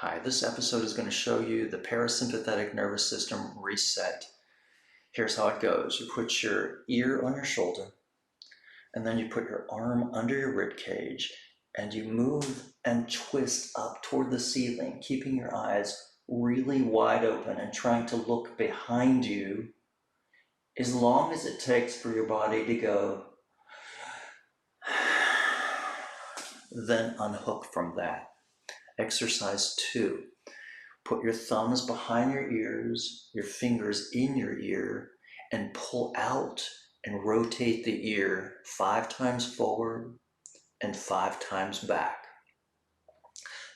Hi, this episode is going to show you the parasympathetic nervous system reset. Here's how it goes. You put your ear on your shoulder, and then you put your arm under your rib cage, and you move and twist up toward the ceiling, keeping your eyes really wide open and trying to look behind you as long as it takes for your body to go. Then unhook from that. Exercise 2. Put your thumbs behind your ears, your fingers in your ear, and pull out and rotate the ear 5 times forward and 5 times back.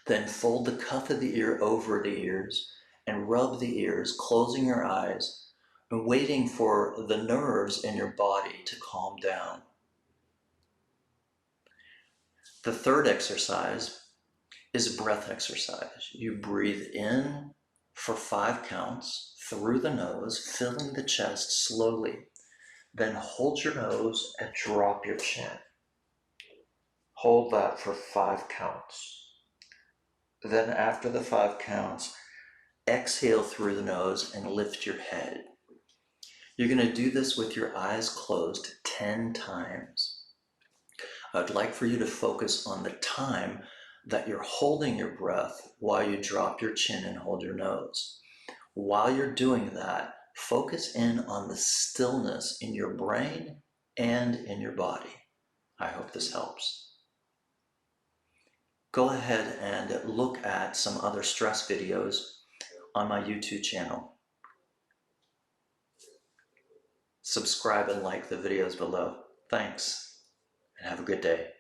Then fold the cuff of the ear over the ears and rub the ears, closing your eyes and waiting for the nerves in your body to calm down. The third exercise is a breath exercise. You breathe in for 5 counts through the nose, filling the chest slowly. Then hold your nose and drop your chin. Hold that for 5 counts. Then after the 5 counts, exhale through the nose and lift your head. You're going to do this with your eyes closed 10 times. I'd like for you to focus on the time that you're holding your breath while you drop your chin and hold your nose. While you're doing that, focus in on the stillness in your brain and in your body. I hope this helps. Go ahead and look at some other stress videos on my YouTube channel. Subscribe and like the videos below. Thanks, and have a good day.